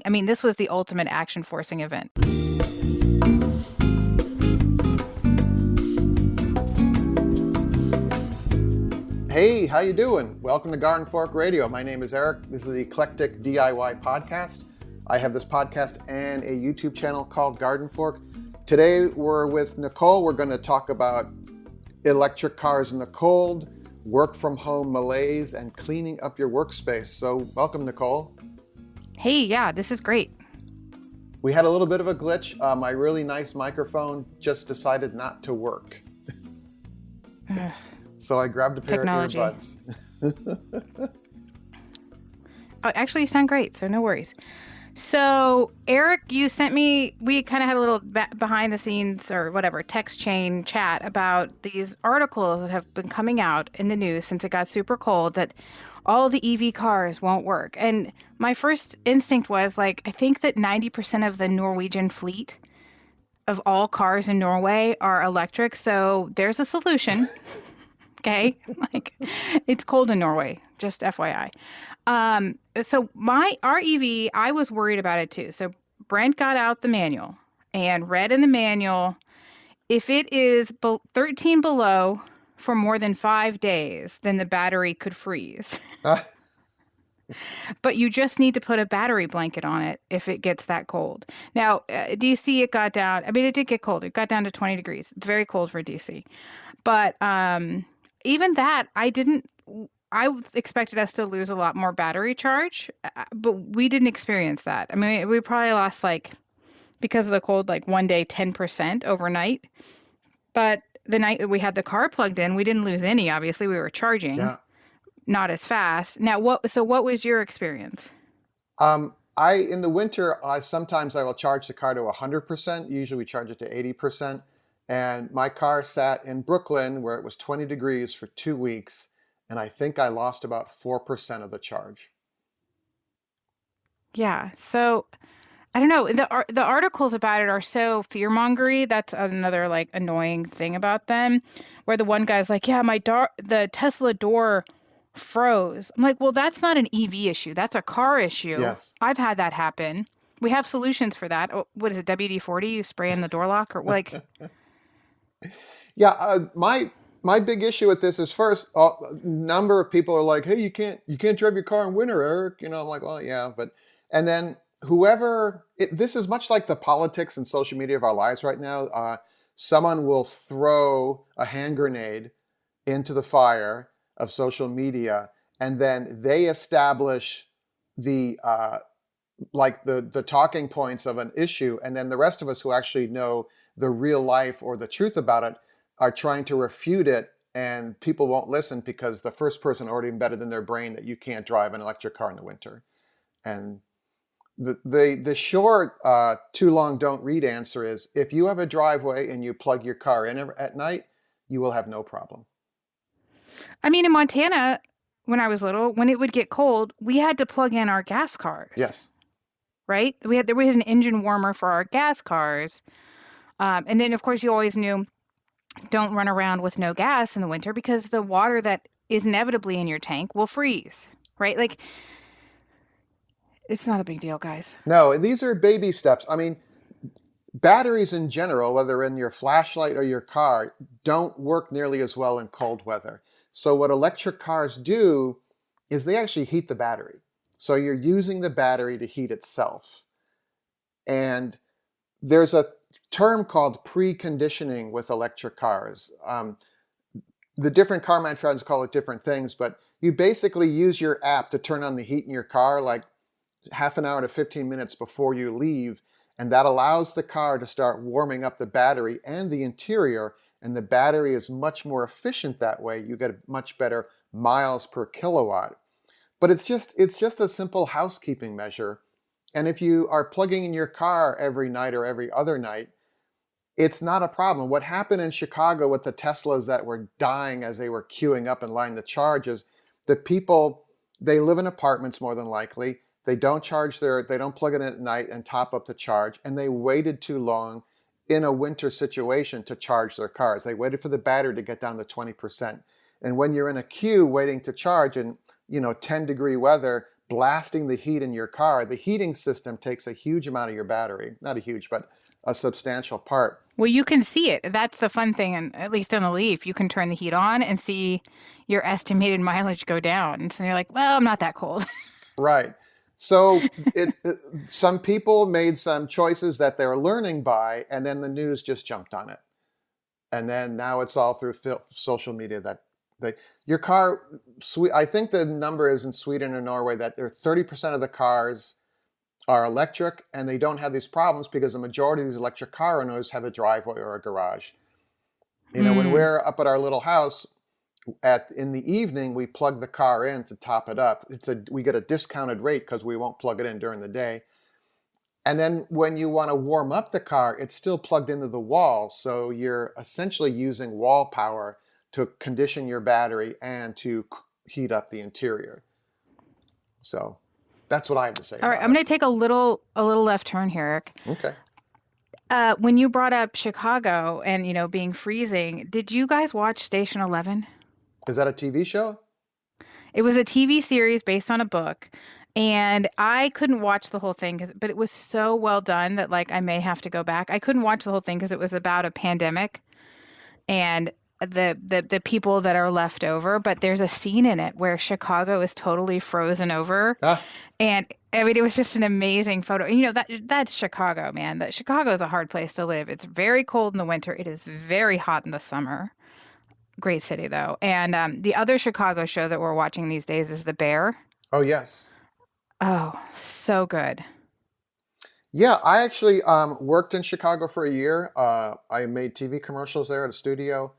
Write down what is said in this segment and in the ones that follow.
I mean, this was the ultimate action forcing event. Hey, how you doing? Welcome to Garden Fork Radio. My name is Eric. This is the Eclectic DIY Podcast. I have this podcast and a YouTube channel called Garden Fork. Today we're with Nicole. We're going to talk about electric cars in the cold, work from home malaise, and cleaning up your workspace. So welcome, Nicole. Hey, yeah, this is great. We had a little bit of a glitch. My really nice microphone just decided not to work. So I grabbed a pair of earbuds. Oh, actually, you sound great, so no worries. So, Eric, you sent me, we kind of had a little behind the scenes or whatever, text chain chat about these articles that have been coming out in the news since it got super cold that all the EV cars won't work. And my first instinct was like, I think that 90% of the Norwegian fleet of all cars in Norway are electric. So there's a solution. Okay. Like, it's cold in Norway, just FYI. So our EV, I was worried about it too. So Brent got out the manual and read in the manual, if it is 13 below for more than 5 days, then the battery could freeze. But you just need to put a battery blanket on it if it gets that cold. Now, DC, it got down. I mean, it did get cold. It got down to 20 degrees. It's very cold for DC. But even that, I expected us to lose a lot more battery charge, but we didn't experience that. I mean, we probably lost, like, because of the cold, like 1 day, 10% overnight. But the night that we had the car plugged in, we didn't lose any. Obviously, we were charging. Yeah. Not as fast. Now, what was your experience? In the winter, sometimes I will charge the car to 100%. Usually we charge it to 80%. And my car sat in Brooklyn where it was 20 degrees for 2 weeks. And I think I lost about 4% of the charge. Yeah. So I don't know. The articles about it are so fear-mongery. That's another like annoying thing about them, where the one guy's like, yeah, the Tesla door froze. I'm like, well, that's not an EV issue. That's a car issue. Yes. I've had that happen. We have solutions for that. Oh, what is it, WD-40? You spray in the door lock or like... Yeah, my big issue with this is first, a number of people are like, hey, you can't drive your car in winter, Eric. You know, I'm like, well, yeah, and then this is much like the politics and social media of our lives right now. Someone will throw a hand grenade into the fire of social media, and then they establish the talking points of an issue, and then the rest of us who actually know the real life or the truth about it are trying to refute it, and people won't listen because the first person already embedded in their brain that you can't drive an electric car in the winter. And the short too long don't read answer is, if you have a driveway and you plug your car in at night, you will have no problem. I mean, in Montana, when I was little, when it would get cold, we had to plug in our gas cars. Yes. Right? We had an engine warmer for our gas cars. And then, of course, you always knew, don't run around with no gas in the winter because the water that is inevitably in your tank will freeze. Right? Like, it's not a big deal, guys. No, these are baby steps. I mean, batteries in general, whether in your flashlight or your car, don't work nearly as well in cold weather. So what electric cars do is they actually heat the battery. So you're using the battery to heat itself. And there's a term called preconditioning with electric cars. The different car manufacturers call it different things, but you basically use your app to turn on the heat in your car like half an hour to 15 minutes before you leave. And that allows the car to start warming up the battery and the interior. And the battery is much more efficient that way. You get much better miles per kilowatt. But it's just a simple housekeeping measure. And if you are plugging in your car every night or every other night, it's not a problem. What happened in Chicago with the Teslas that were dying as they were queuing up in line to charge is the people, they live in apartments more than likely. They don't plug it in at night and top up the charge. And they waited too long in a winter situation to charge their cars. They waited for the battery to get down to 20%. And when you're in a queue waiting to charge in 10-degree weather, blasting the heat in your car, the heating system takes a huge amount of your battery. Not a huge, but a substantial part. Well, you can see it. That's the fun thing, and at least on the Leaf, you can turn the heat on and see your estimated mileage go down. And so you're like, well, I'm not that cold. Right. So some people made some choices that they're learning by, and then the news just jumped on it. And then now it's all through social media that your car, I think the number is in Sweden or Norway that 30% of the cars are electric, and they don't have these problems because the majority of these electric car owners have a driveway or a garage. When Mm. we're up at our little house, in the evening we plug the car in to top it up. We get a discounted rate because we won't plug it in during the day. And then when you want to warm up the car, it's still plugged into the wall. So you're essentially using wall power to condition your battery and to heat up the interior. So that's what I have to say All right, about I'm going to take a little left turn here, Eric. Okay. When you brought up Chicago and being freezing, did you guys watch Station 11? Is that a TV show? It was a TV series based on a book, and I couldn't watch the whole thing but it was so well done that I may have to go back. I couldn't watch the whole thing because it was about a pandemic and the people that are left over, but there's a scene in it where Chicago is totally frozen over. And I mean, it was just an amazing photo. And that's Chicago, man. That Chicago is a hard place to live. It's very cold in the winter. It is very hot in the summer. Great city, though. And the other Chicago show that we're watching these days is The Bear. Oh, yes. Oh, so good. Yeah, I actually worked in Chicago for a year. I made TV commercials there at a studio.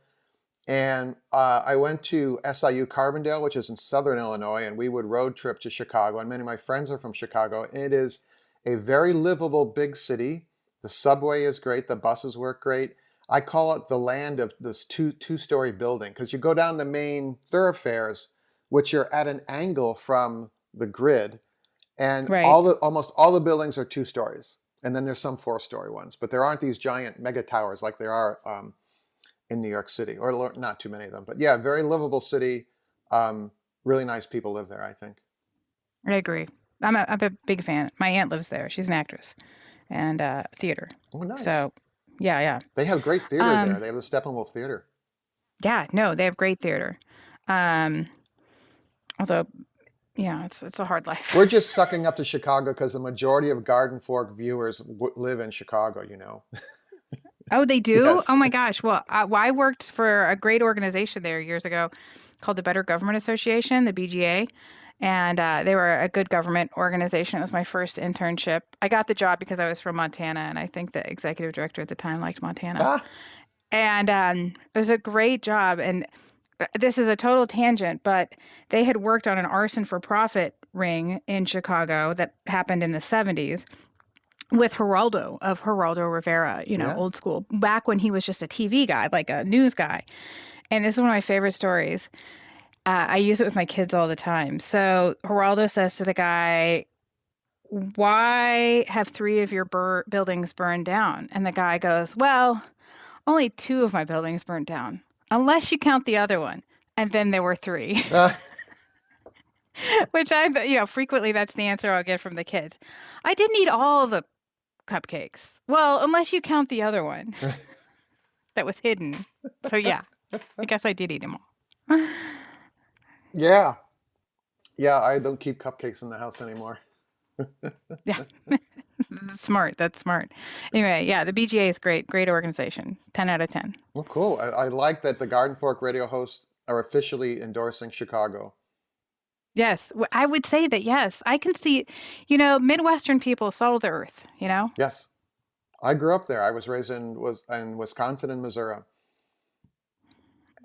And I went to SIU Carbondale, which is in southern Illinois, and we would road trip to Chicago. And many of my friends are from Chicago. It is a very livable big city. The subway is great. The buses work great. I call it the land of this two-story building because you go down the main thoroughfares, which are at an angle from the grid, and Right. almost all the buildings are 2 stories, and then there's some 4-story ones, but there aren't these giant mega towers like there are in New York City, or not too many of them. But yeah, very livable city. Really nice people live there, I think. I agree. I'm a big fan. My aunt lives there. She's an actress and theater. Oh, nice. So, yeah. They have great theater there. They have the Steppenwolf Theater. Yeah, no, they have great theater. Although, yeah, it's a hard life. We're just sucking up to Chicago because the majority of Garden Fork viewers live in Chicago, Oh, they do? Yes. Oh my gosh. Well, I worked for a great organization there years ago called the Better Government Association, the BGA. And they were a good government organization. It was my first internship. I got the job because I was from Montana, and I think the executive director at the time liked Montana. And it was a great job. And this is a total tangent, but they had worked on an arson for profit ring in Chicago that happened in the 70s with Geraldo of Geraldo Rivera, Yes. old school, back when he was just a TV guy, like a news guy. And this is one of my favorite stories. I use it with my kids all the time. So Geraldo says to the guy, "Why have 3 of your buildings burned down?" And the guy goes, "Well, only 2 of my buildings burned down, unless you count the other one." And then there were 3. Which frequently that's the answer I'll get from the kids. I didn't eat all the cupcakes. Well, unless you count the other one that was hidden. So yeah, I guess I did eat them all. Yeah. Yeah, I don't keep cupcakes in the house anymore. Yeah. That's smart. Anyway, yeah, the BGA is great. Great organization. 10 out of 10. Well, cool. I like that the Garden Fork radio hosts are officially endorsing Chicago. Yes, I would say that, yes. I can see, Midwestern people salt the earth, Yes. I grew up there. I was raised in Wisconsin and Missouri.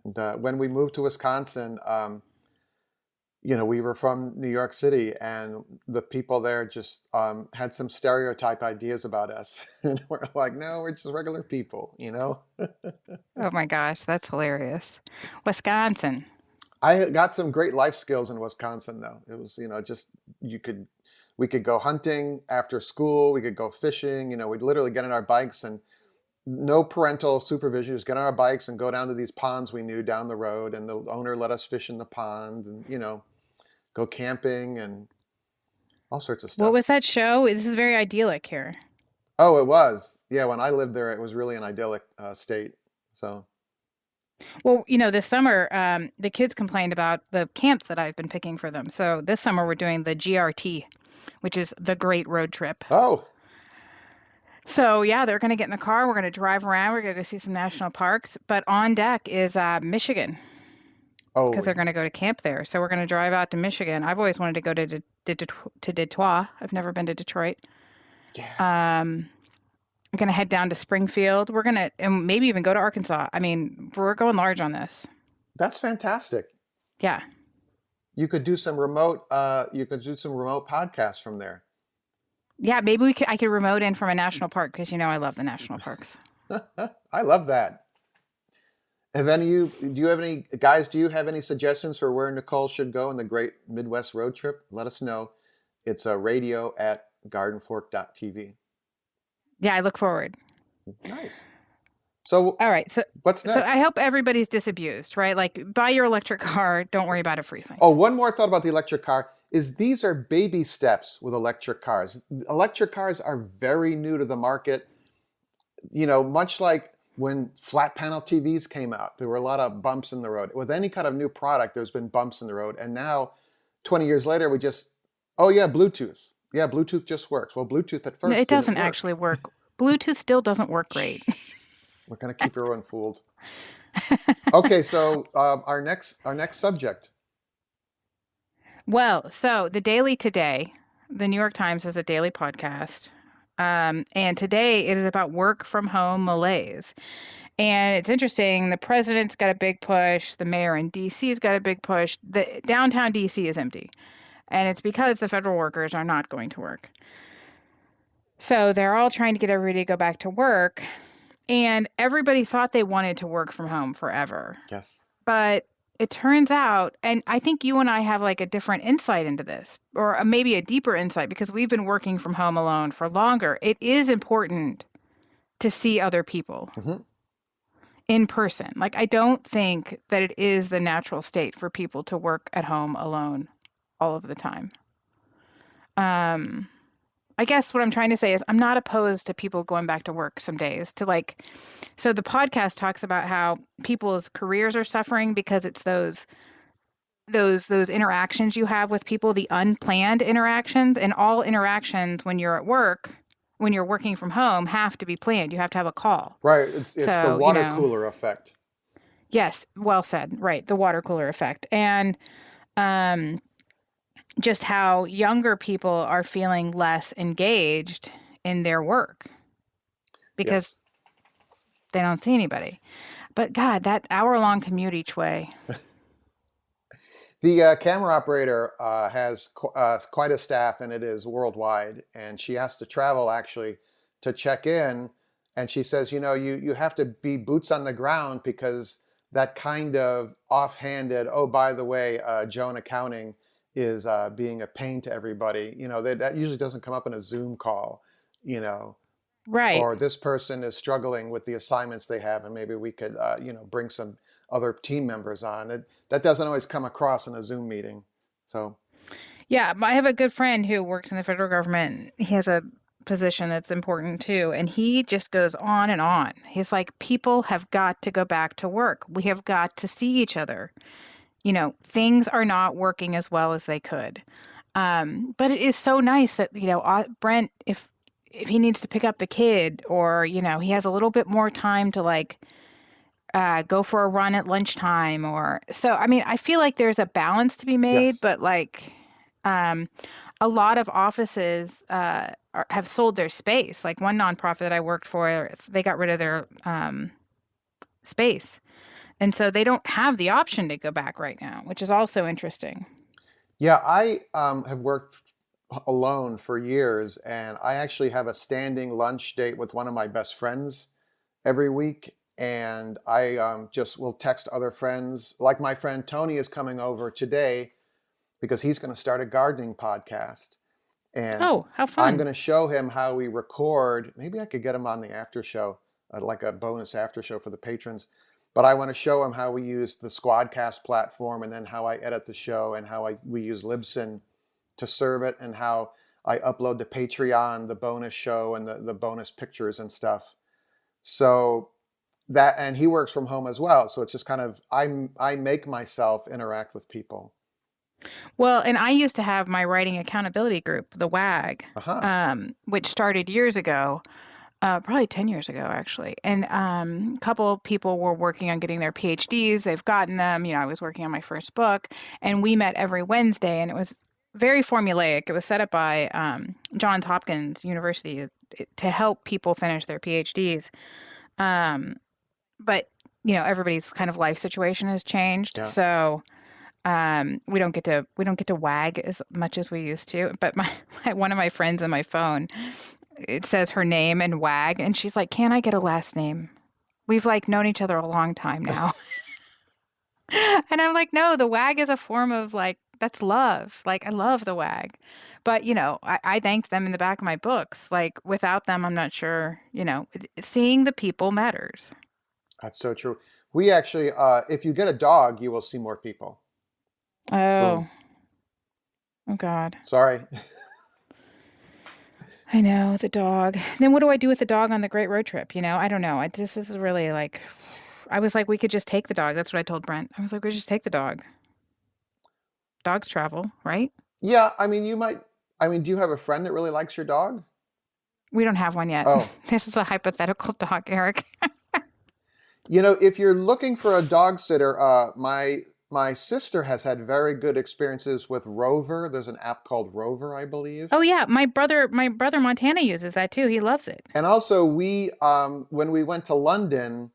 And when we moved to Wisconsin, we were from New York City, and the people there just had some stereotype ideas about us. And we're like, no, we're just regular people, Oh my gosh, that's hilarious. Wisconsin. I got some great life skills in Wisconsin, though. It was, we could go hunting after school. We could go fishing. We'd literally get on our bikes and no parental supervision. Just get on our bikes and go down to these ponds we knew down the road. And the owner let us fish in the pond and, go camping. And all sorts of What stuff. was that show? This is very idyllic here. Oh, it was. Yeah, when I lived there, it was really an idyllic state. So, Well, this summer, the kids complained about the camps that I've been picking for them. So this summer we're doing the GRT, which is the Great Road Trip. oh, So yeah, they're going to get in the car. We're going to drive around. We're going to go see some national parks. But on deck is Michigan because oh, they're going to go to camp there. So we're going to drive out to Michigan. I've always wanted to go to Detroit. I've never been to Detroit. yeah, Um, we're going to head down to Springfield. We're going to and maybe even go to Arkansas. I mean, we're going large on this. that's fantastic. Yeah. You could do some remote. You could do some remote podcasts from there. Yeah, maybe I could remote in from a national park because I love the national parks. I love that. Have any you? Do you have any guys? Do you have any suggestions for where Nicole should go in the Great Midwest Road Trip? Let us know. It's a radio at gardenfork.tv. Yeah, I look forward. Nice. So All right, so what's so I next? hope everybody's disabused, right? Like buy your electric car, don't worry about it freezing. Oh, one more thought about the electric car is these are baby steps with electric cars. Electric cars are very new to the market. Much like when flat panel TVs came out, there were a lot of bumps in the road. With any kind of new product, there's been bumps in the road. And now, 20 years later, oh yeah, Bluetooth. Yeah, Bluetooth just works. Well, Bluetooth at No, first it didn't doesn't work. actually work. Bluetooth still doesn't work great. Shh. We're going to keep everyone fooled. Okay, so our next subject. Well, so the Daily Today, the New York Times is a daily podcast. And today it is about work from home malaise. And it's interesting. The president's got a big push. The mayor in DC's got a big push. The downtown DC is empty. And it's because the federal workers are not going to work. So they're all trying to get everybody to go back to work. And everybody thought they wanted to work from home forever. Yes. But it turns out, and I think you and I have like a different insight into this, or maybe a deeper insight because we've been working from home alone for longer. It is important to see other people Hmm. in person. Like, I don't think that it is the natural state for people to work at home alone all of the time. Um, I guess what I'm trying to say is I'm not opposed to people going back to work some days to like, so the podcast talks about how people's careers are suffering because it's those interactions you have with people, the unplanned interactions, and all interactions when you're at work, when you're working from home, have to be planned. You have to have a call. Right. It's the So, water cooler effect. yes, well said. Right, the water cooler effect. And um just how younger people are feeling less engaged in their work because Yes. they don't see anybody. But God, that hour-long commute each way. The camera operator has quite a staff, and it is worldwide. And she has to travel actually to check in. And she says, you have to be boots on the ground because that kind of offhanded, oh, by the way, Joan accounting is being a pain to everybody. That usually doesn't come up in a Zoom call, you know, Right. or this person is struggling with the assignments they have, and maybe we could, bring some other team members on. That doesn't always come across in a Zoom meeting. So, Yeah, I have a good friend who works in the federal government. He has a position that's important too, and he just goes on and on. He's like, people have got to go back to work. We have got to see each other. Things are not working as well as they could. But it is so nice that, Brent, if he needs to pick up the kid or, he has a little bit more time to like go for a run at lunchtime or so. I mean, I feel like there's a balance to be made, yes. but like um, a lot of offices have sold their space. Like one nonprofit that I worked for, they got rid of their space. And so they don't have the option to go back right now, which is also interesting. Yeah, I have worked alone for years, and I actually have a standing lunch date with one of my best friends every week. And I just will text other friends. Like my friend Tony is coming over today because he's going to start a gardening podcast. And Oh, how I'm fun. going to show him how we record. Maybe I could get him on the after show, like a bonus after show for the patrons. But I want to show him how we use the Squadcast platform and then how I edit the show and how we use Libsyn to serve it and how I upload to Patreon the bonus show and the bonus pictures and stuff. So that, and he works from home as well. So it's just kind of, I make myself interact with people. Well, and I used to have my writing accountability group, the WAG, Uh-huh. which started years ago, probably 10 years ago, actually. And a couple people were working on getting their PhDs. They've gotten them. You know, I was working on my first book, and we met every Wednesday, and it was very formulaic. It was set up by Johns Hopkins University to help people finish their PhDs. Um, but, you know, everybody's kind of life situation has changed. Yeah. So we don't get to wag as much as we used to. But one of my friends on my phone, it says her name and wag, and she's like, "Can I get a last name? We've like known each other a long time now." And I'm like, "No, the wag is a form of like that's love. Like I love the wag." But you know, I thank them in the back of my books. Like without them, I'm not sure. You know, seeing the people matters. That's so true. We actually, if you get a dog, you will see more people. Boom. Oh, oh God. Sorry. I know, the dog. Then what do I do with the dog on the great road trip? You know, I don't know. This is really like, I was like, we could just take the dog. That's what I told Brent. I was like, we just take the dog. Dogs travel, right? Yeah, I mean, do you have a friend that really likes your dog? We don't have one yet. Oh, This is a hypothetical dog, Eric. if you're looking for a dog sitter, my sister has had very good experiences with Rover. There's an app called Rover, I believe. Oh yeah, my brother Montana uses that too. He loves it. And also, when we went to London,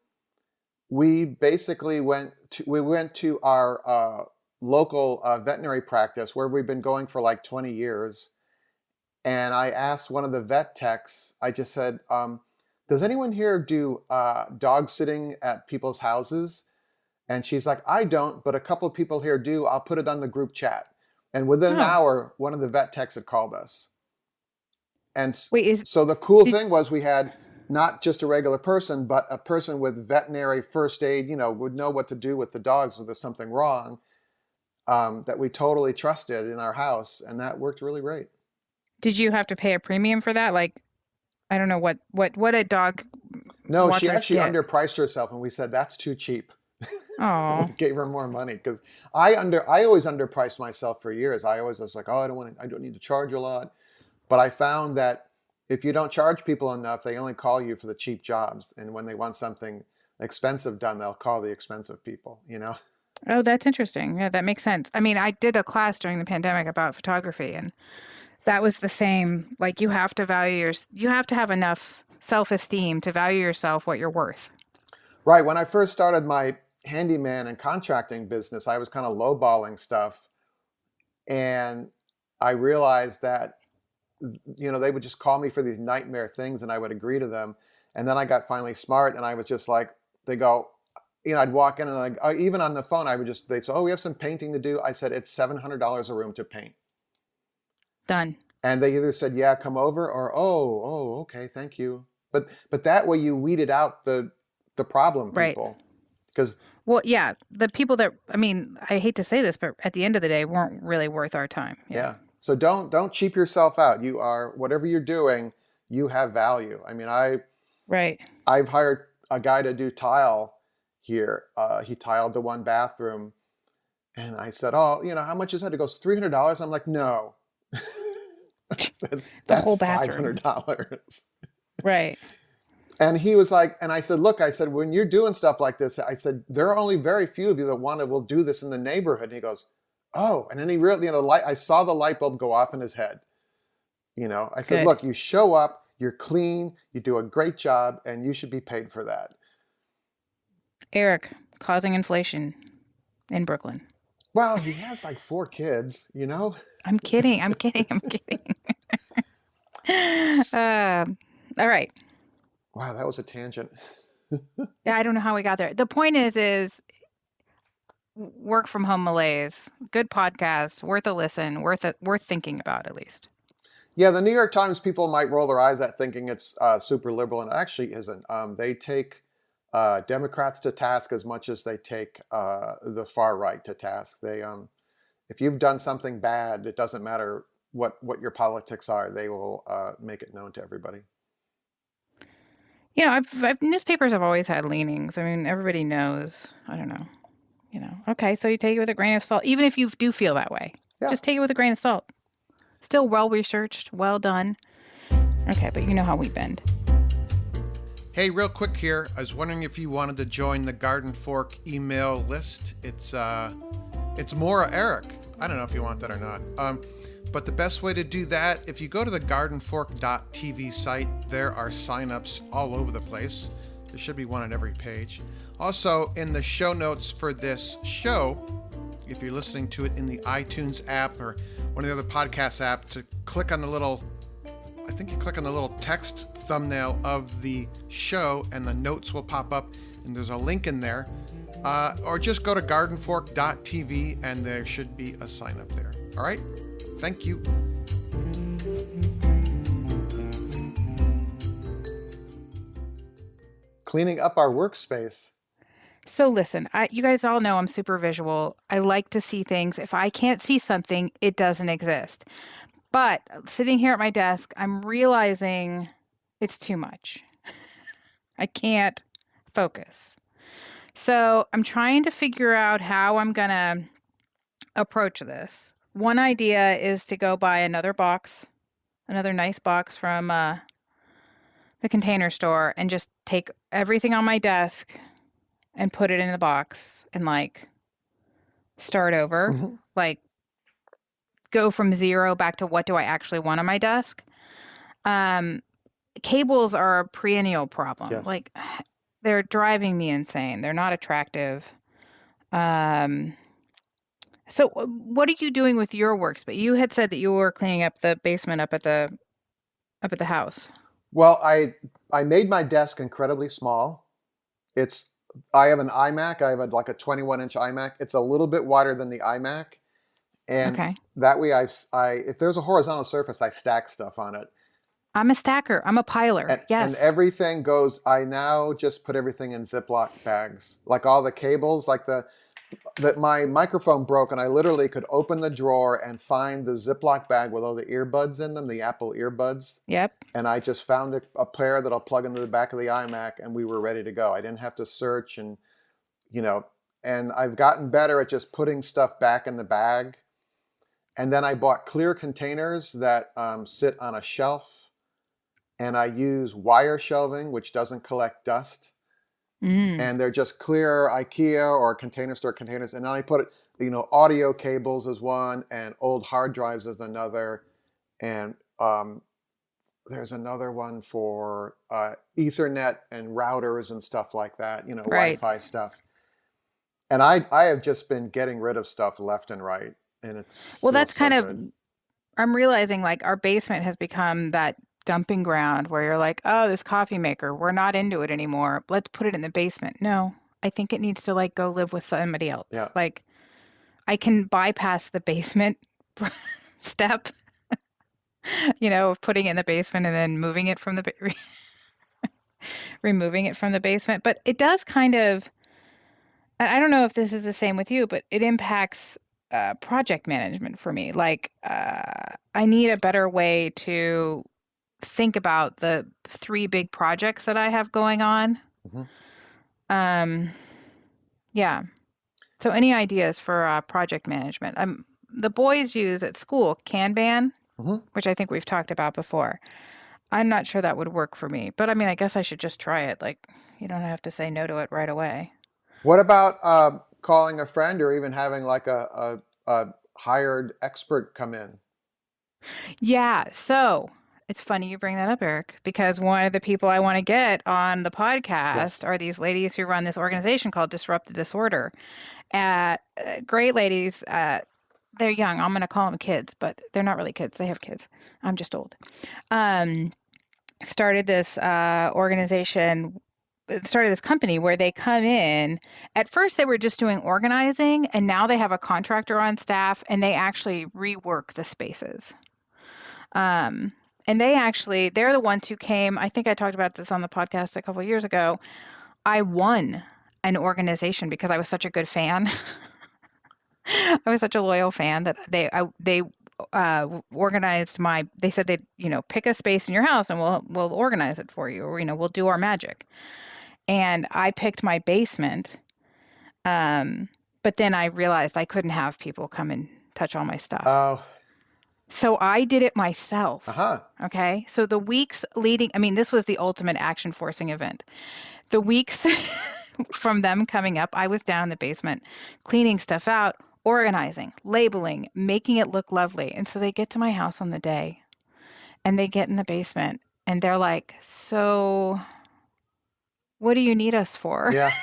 we basically went to our local veterinary practice where we've been going for like 20 years. And I asked one of the vet techs, I just said, does anyone here do dog sitting at people's houses? And she's like, I don't, but a couple of people here do. I'll put it on the group chat. And within an Oh, hour, one of the vet techs had called us. And wait, is so the cool did thing was we had not just a regular person, but a person with veterinary first aid, would know what to do with the dogs if there's something wrong, that we totally trusted in our house. And that worked really great. did you have to pay a premium for that? Like, I don't know what a dog No, she watchers actually get. underpriced herself, and we said that's too cheap. We Oh, gave her more money because I always underpriced myself for years. I always was like, oh, I don't need to charge a lot. But I found that if you don't charge people enough, they only call you for the cheap jobs. And when they want something expensive done, they'll call the expensive people. oh, that's interesting. Yeah, that makes sense. I mean, I did a class during the pandemic about photography, and that was the same. Like you have to have enough self-esteem to value yourself what you're worth. Right. When I first started my handyman and contracting business, I was kind of lowballing stuff. And I realized that, they would just call me for these nightmare things and I would agree to them. And then I got finally smart and I was just like, they go, I'd walk in and like, even on the phone, they'd say, oh, we have some painting to do. I said, it's $700 a room to paint. Done. And they either said, yeah, come over, or, okay, thank you. But that way you weeded out the problem Right. people. Because, Well, yeah, the people that I mean, I hate to say this, but at the end of the day, weren't really worth our time. Yeah. yeah. So don't cheap yourself out. You are, whatever you're doing, you have value. I mean, Right. I've hired a guy to do tile here. He tiled the one bathroom. And I said, oh, how much is that? He goes, $300. I'm like, no. I said, The that's whole bathroom. $500. Right. And he was like, and I said, look, I said, when you're doing stuff like this, I said, there are only very few of you that will do this in the neighborhood. And he goes, oh, and then he really, I saw the light bulb go off in his head. I said, Good. look, you show up, you're clean, you do a great job, and you should be paid for that. Eric causing inflation in Brooklyn. Well, he has like 4 kids. I'm kidding. I'm kidding. I'm kidding. Uh, all right. Wow, that was a tangent. Yeah, I don't know how we got there. The point is work from home malaise. Good podcast, worth a listen, worth thinking about at least. Yeah, the New York Times people might roll their eyes at thinking it's super liberal, and it actually isn't. They take Democrats to task as much as they take the far right to task. If you've done something bad, it doesn't matter what your politics are. They will make it known to everybody. Newspapers have always had leanings. I mean, everybody knows. I don't know. Okay, so you take it with a grain of salt, even if you do feel that way. Yeah. Just take it with a grain of salt. Still well researched, well done. Okay, but you know how we bend. Hey, real quick here. I was wondering if you wanted to join the Garden Fork email list. It's more Eric. I don't know if you want that or not. But the best way to do that, if you go to the gardenfork.tv site, there are signups all over the place. There should be one on every page. Also, in the show notes for this show, if you're listening to it in the iTunes app or one of the other podcast apps, to click on the little, I think you click on the little text thumbnail of the show and the notes will pop up and there's a link in there. Or just go to gardenfork.tv and there should be a sign up there. All right? Thank you. Cleaning up our workspace. So listen, you guys all know I'm super visual. I like to see things. If I can't see something, it doesn't exist. But sitting here at my desk, I'm realizing it's too much. I can't focus. So I'm trying to figure out how I'm going to approach this. One idea is to go buy another nice box from the Container Store, and just take everything on my desk and put it in the box and start over. Mm-hmm. Go from zero back to what do I actually want on my desk. Cables are a perennial problem. Yes. They're driving me insane. They're not attractive. So what are you doing with your workspace? You had said that you were cleaning up the basement up at the house. Well, I made my desk incredibly small. I have an iMac. I have a 21-inch iMac. It's a little bit wider than the iMac. And that way if there's a horizontal surface, I stack stuff on it. I'm a stacker. I'm a piler. Yes. And everything goes, I now just put everything in Ziploc bags. Like all the cables, my microphone broke and I literally could open the drawer and find the Ziploc bag with all the earbuds in them, the Apple earbuds. Yep. And I just found a pair that I'll plug into the back of the iMac and we were ready to go. I didn't have to search and I've gotten better at just putting stuff back in the bag. And then I bought clear containers that sit on a shelf. And I use wire shelving, which doesn't collect dust. And they're just clear IKEA or Container Store containers. And then I put audio cables as one and old hard drives as another. And there's another one for Ethernet and routers and stuff like that, Right. Wi-Fi stuff. And I have just been getting rid of stuff left and right. And that's kind of, I'm realizing our basement has become that dumping ground where you're like, oh, this coffee maker, we're not into it anymore. Let's put it in the basement. No, I think it needs to go live with somebody else. Yeah. I can bypass the basement step, of putting it in the basement and then moving it from the removing it from the basement. But it does kind of, I don't know if this is the same with you, but it impacts project management for me. I need a better way to think about the 3 big projects that I have going on. Mm-hmm. Yeah. So any ideas for project management? The boys use at school Kanban, which I think we've talked about before. I'm not sure that would work for me, but I guess I should just try it. You don't have to say no to it right away. What about calling a friend or even having a hired expert come in? Yeah. So it's funny you bring that up, Eric, because one of the people I want to get on the podcast are these ladies who run this organization called Disrupt the Disorder. Great ladies. They're young. I'm going to call them kids, but they're not really kids. They have kids. I'm just old. Started this organization, started this company where they come in. At first, they were just doing organizing, and now they have a contractor on staff, and they actually rework the spaces. And they're the ones who came. I think I talked about this on the podcast a couple of years ago. I won an organization because I was such a good fan. I was such a loyal fan that organized they said they'd, pick a space in your house and we'll organize it for you, or, we'll do our magic. And I picked my basement. But then I realized I couldn't have people come and touch all my stuff. Oh, So I did it myself. uh-huh. Okay. So the weeks leading, I mean, this was the ultimate action forcing event. The weeks from them coming up, I was down in the basement cleaning stuff out, organizing, labeling, making it look lovely. And so they get to my house on the day and they get in the basement and they're like, "So what do you need us for?" Yeah.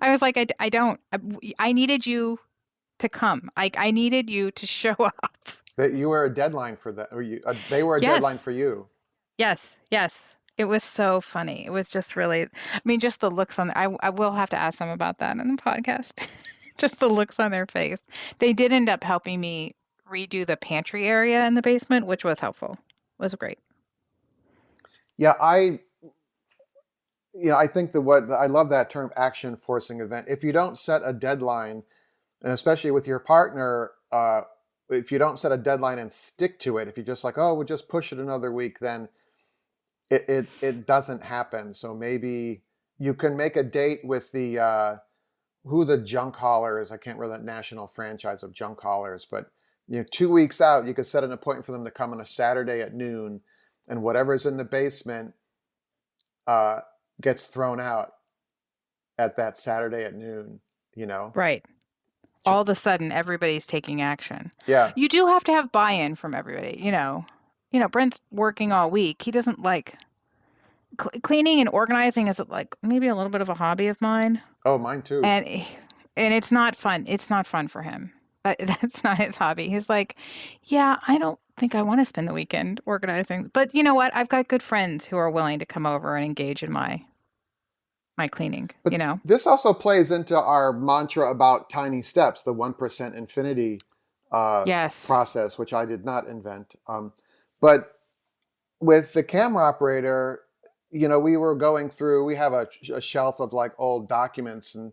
I was like, I don't. I needed you to come. I needed you to show up. That you were a deadline for that, or they were a deadline Yes. for you. Yes. Yes. It was so funny. It was just really, I mean, just the looks on, I will have to ask them about that in the podcast. Just the looks on their face. They did end up helping me redo the pantry area in the basement, which was helpful. It was great. Yeah, I think I love that term, action forcing event. If you don't set a deadline, and especially with your partner, if you don't set a deadline and stick to it, if you're just like, oh, we'll just push it another week, then it doesn't happen. So maybe you can make a date with who the junk hauler is. I can't remember that national franchise of junk haulers, but 2 weeks out, you could set an appointment for them to come on a Saturday at noon, and whatever's in the basement gets thrown out at that Saturday at noon. Right. All of a sudden, everybody's taking action. Yeah. You do have to have buy-in from everybody. Brent's working all week. He doesn't like cleaning and organizing is like maybe a little bit of a hobby of mine. Oh, mine too. And it's not fun. It's not fun for him. That's not his hobby. He's like, yeah, I don't think I want to spend the weekend organizing. But you know what? I've got good friends who are willing to come over and engage in my cleaning, But this also plays into our mantra about tiny steps, the 1% infinity Yes. process, which I did not invent. But with the camera operator, we were going through, we have a shelf of like old documents, and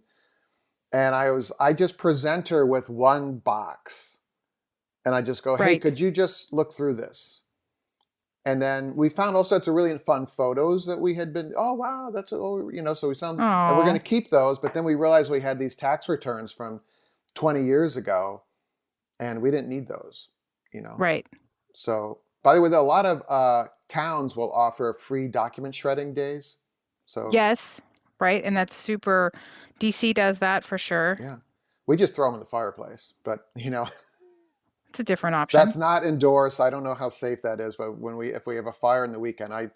I just present her with one box, and I just go, hey, Right. could you just look through this? And then we found all sorts of really fun photos that we had been, oh, wow, so we found, and we're going to Oh, keep those. But then we realized we had these tax returns from 20 years ago, and we didn't need those. right. So, by the way, a lot of towns will offer free document shredding days. So, Yes. Right. And that's super. DC does that for sure. yeah, we just throw them in the fireplace. But, It's a different option. that's not endorsed. I don't know how safe that is. But if we have a fire in the weekend, I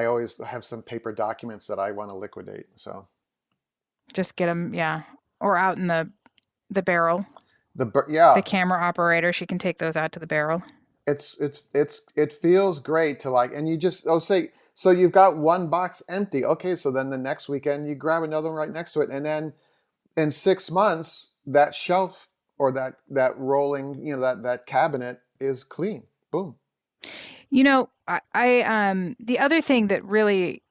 always have some paper documents that I want to liquidate. So Just get them, yeah. Or out in the barrel. The yeah, camera operator, she can take those out to the barrel. it feels great to like, and you just say, so you've got one box empty. Okay, so then the next weekend you grab another one right next to it, and then in 6 months that shelf or that rolling, that cabinet is clean. Boom. The other thing that really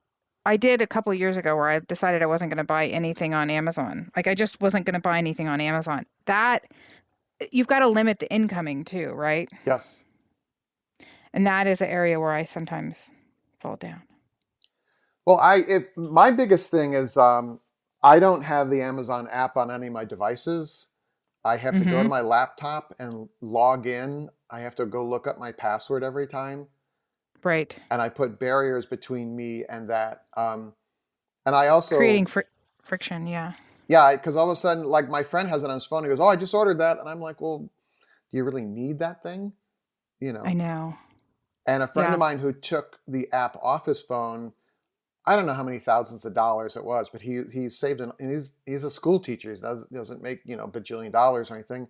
I did a couple years ago where I decided I wasn't going to buy anything on Amazon. Like I just wasn't going to buy anything on Amazon. That you've got to limit the incoming too, right? Yes. And that is an area where I sometimes fall down. Well, my biggest thing is I don't have the Amazon app on any of my devices. I have to go to Mm-hmm. my laptop and log in. I have to go look up my password every time, Right. and I put barriers between me and that. And I also, Creating friction, yeah. yeah, because all of a sudden, like my friend has it on his phone. He goes, "Oh, I just ordered that," and I'm like, "Well, do you really need that thing?" I know. And a friend Yeah. of mine who took the app off his phone, I don't know how many thousands of dollars it was, but he saved and he's a school teacher. He doesn't make bajillion dollars or anything,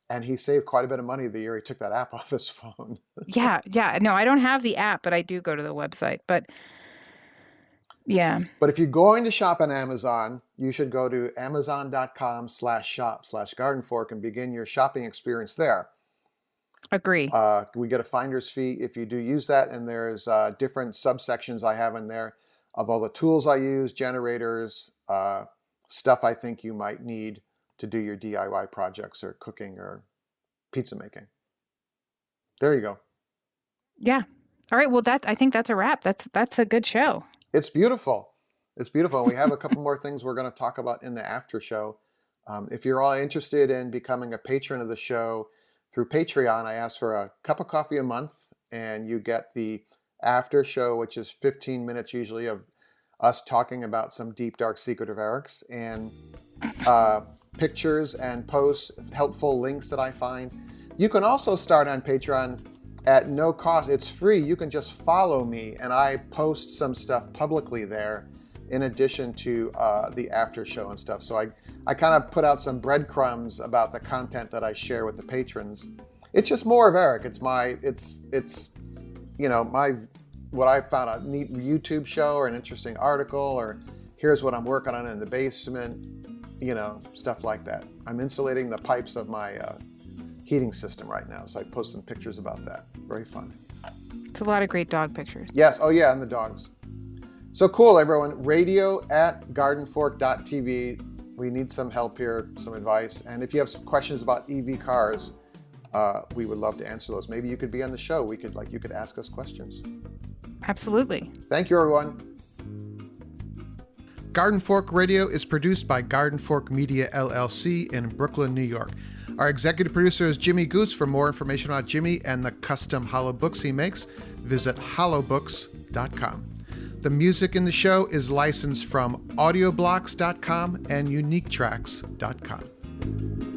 and he saved quite a bit of money the year he took that app off his phone. Yeah, yeah. No, I don't have the app, but I do go to the website. But yeah, But if you're going to shop on Amazon, you should go to amazon.com/shop/gardenfork and begin your shopping experience there. agree. We get a finder's fee if you do use that, and there's different subsections I have in there of all the tools I use, generators, stuff I think you might need to do your DIY projects or cooking or pizza making. There you go. Yeah. All right. Well, I think that's a wrap. That's a good show. It's beautiful. It's beautiful. And we have a couple more things we're going to talk about in the after show. If you're all interested in becoming a patron of the show through Patreon, I ask for a cup of coffee a month, and you get the after show, which is 15 minutes usually of us talking about some deep, dark secret of Eric's, and pictures and posts, helpful links that I find. You can also start on Patreon at no cost. It's free. You can just follow me, and I post some stuff publicly there in addition to the after show and stuff. So I kind of put out some breadcrumbs about the content that I share with the patrons. It's just more of Eric. It's what I found a neat YouTube show or an interesting article, or here's what I'm working on in the basement, stuff like that. I'm insulating the pipes of my heating system right now, so I post some pictures about that. Very fun. It's a lot of great dog pictures. Yes. Oh yeah, and the dogs. So cool, everyone. radio@gardenfork.tv. We need some help here, some advice. And if you have some questions about EV cars, we would love to answer those. Maybe you could be on the show. You could ask us questions. Absolutely. Thank you, everyone. Garden Fork Radio is produced by Garden Fork Media LLC in Brooklyn, New York. Our executive producer is Jimmy Goose. For more information on Jimmy and the custom hollow books he makes, visit hollowbooks.com. The music in the show is licensed from audioblocks.com and uniquetracks.com.